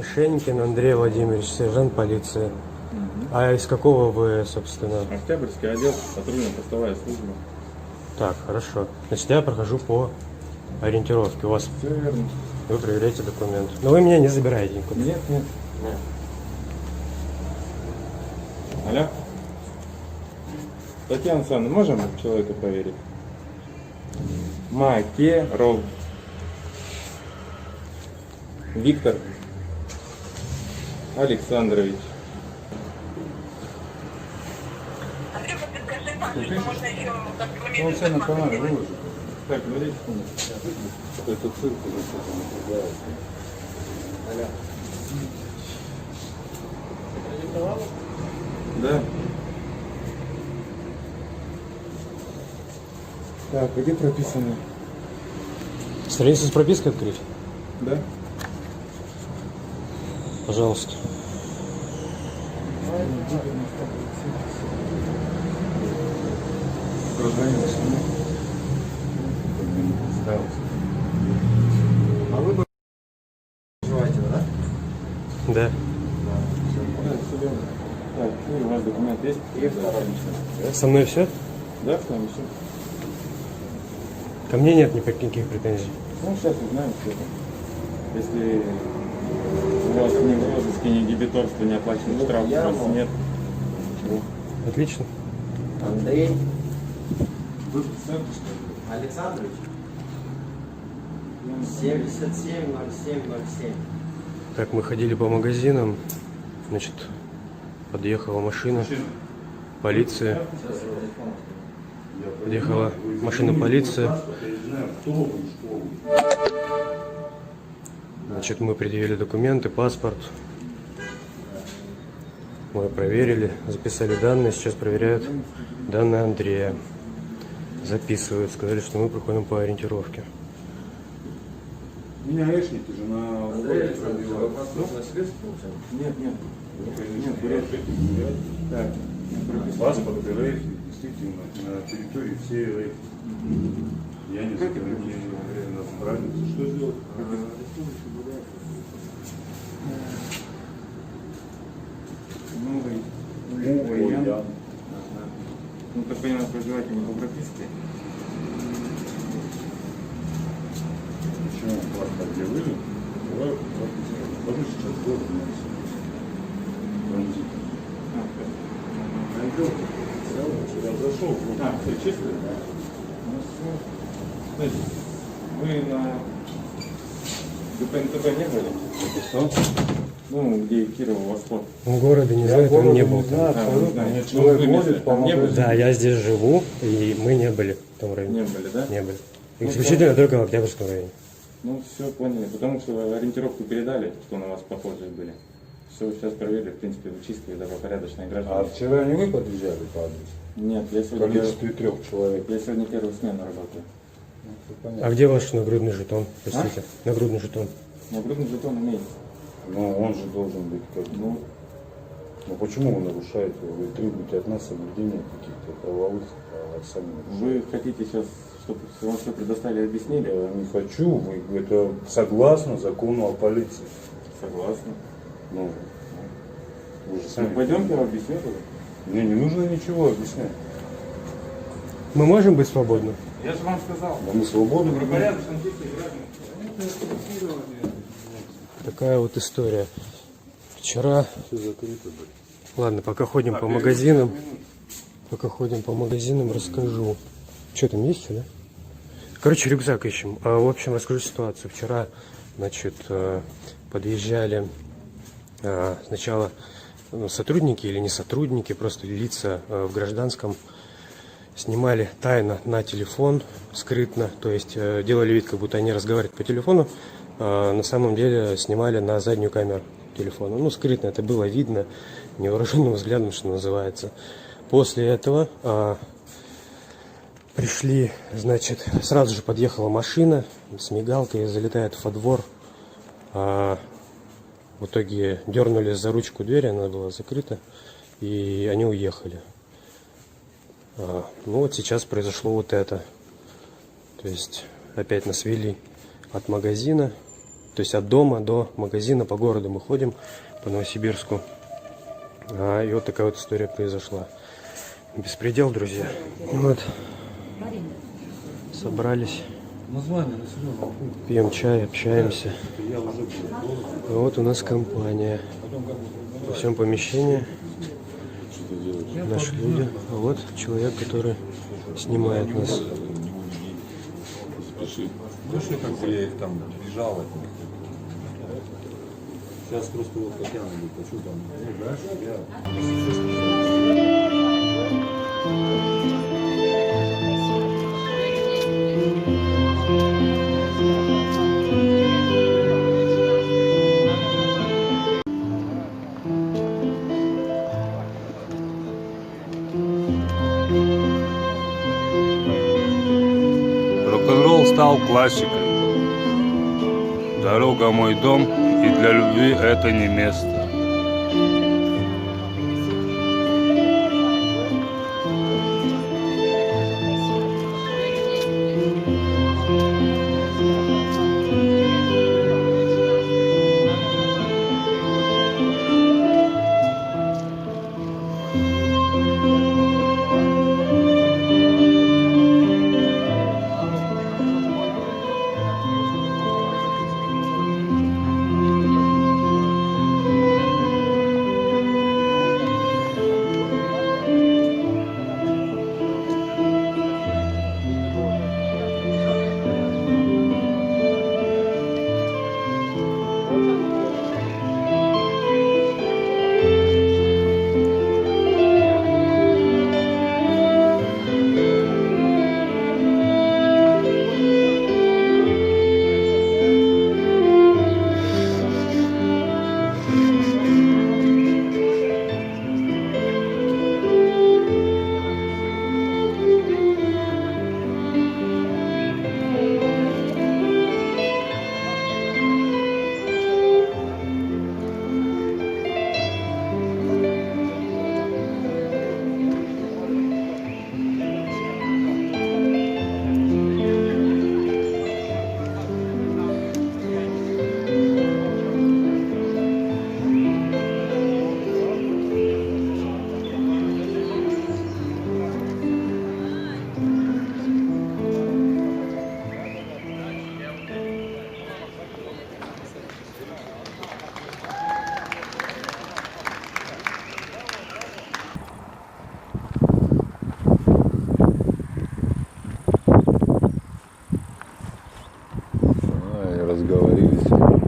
Мишенькин Андрей Владимирович, сержант полиции. А из какого вы, собственно? Октябрьский отдел, патрульно-постовая служба. Так, хорошо. Значит, я прохожу по ориентировке. У вас Все верно. вы проверяете документ. Но вы меня не забираете никуда. Нет. Алло? Татьяна Александровна, можем человека проверить? Макеров. Виктор Александрович. Андрей, подскажи, пожалуйста, можно еще как-то Он все на канале выложит. Так, говорите. Это цирк уже что-то напрягает. Алло. Да. Так, где прописано? Страницу с пропиской открыть? Да? Пожалуйста. А вы проживаете, да? Да. Так, у вас документ есть? И второй лично. Со мной все? Да, там все. Ко мне нет никаких претензий. Ну, сейчас узнаем все это. Если у вас ни в розыске, ни дебиторства, ни оплаченных штрафов у вас нет. Ничего. Отлично. Андрей Вы представьте, что ли? Александрович 770707. Так, мы ходили по магазинам. Значит, подъехала машина полиции. Подъехала машина полиции. Значит, мы предъявили документы, паспорт. Мы проверили, записали данные. Сейчас проверяют данные Андрея. Записывают. Сказали, что мы проходим по ориентировке. Меня эшники же на Андрей улице Александрович, пробивают. вы паспортный средств получали? Нет. Нет, гулять. Так. Паспорт и рейх, действительно, на территории всей рейх. Я не знаю, не разбираются. Что сделать? Новый вариант. Ну, так понимаю, проживаете не по прописке. Почему платно объявили? Потому что сейчас город у нас транзит. Я зашел. Все чисто? Ну, все. Значит, вы на ГПНТБ не были? Что? Ну, где Кирово, Восход. В городе не знаю, там не был. Да, вы абсолютно. знаете. Мне Ну, человек вы водит место по там не были? магазину. Да, я здесь живу, и мы не были в том районе. Не были, да? Не были. Ну, Исключительно только в Октябрьском районе. Ну, все поняли. Потому что ориентировку передали, что на вас похожие были. Все, сейчас проверили, в принципе, вы чистые, добропорядочные граждане. А вчера не вы подъезжали по адресу? Нет, я В сегодня, количестве 3 человек. я сегодня первую смену работаю. А где ваш нагрудный жетон? Простите. Нагрудный жетон. Нагрудный жетон имеется. Ну, он же должен быть как. Ну, Ну почему вы нарушаете? Вы требуете от нас соблюдения каких-то правовых, а сами нарушаете. вы хотите сейчас, чтобы вам все предоставили, объяснили? Я не хочу, вы это согласно закону о полиции. Согласна. Ну, вы же Ну, сами. пойдемте, я объясню. Мне не нужно ничего объяснять. Мы можем быть свободны? Я же вам сказал. Да мы свободны. Добропорядочные чистые граждане. Такая вот история. Вчера... Все закрыто, блядь. Ладно, пока ходим по магазинам. Пока ходим по магазинам, расскажу. Что там есть, да? Короче, рюкзак ищем. В общем, расскажу ситуацию. Вчера, значит, подъезжали сначала сотрудники или не сотрудники, просто лица в гражданском, снимали тайно на телефон, скрытно, то есть делали вид, как будто они разговаривают по телефону, на самом деле снимали на заднюю камеру телефона. Ну, скрытно, это было видно невооруженным взглядом, что называется. После этого пришли, значит, сразу же подъехала машина с мигалкой, залетает во двор. В итоге дернули за ручку двери, она была закрыта, и они уехали. Ну вот сейчас произошло вот это. То есть опять нас вели от магазина, То есть от дома до магазина по городу мы ходим, по Новосибирску. И вот такая вот история произошла. Беспредел, друзья. Вот. Собрались. Пьем чай, общаемся. И вот у нас компания. Во всем помещении наши люди. А вот человек, который снимает нас. Слушай, как я их там бежал от них. Сейчас просто вот Татьяна говорит, а что там? Ну, дальше я... Рок-н-ролл стал классикой. Дорога мой дом, и для любви это не место. Разговорились.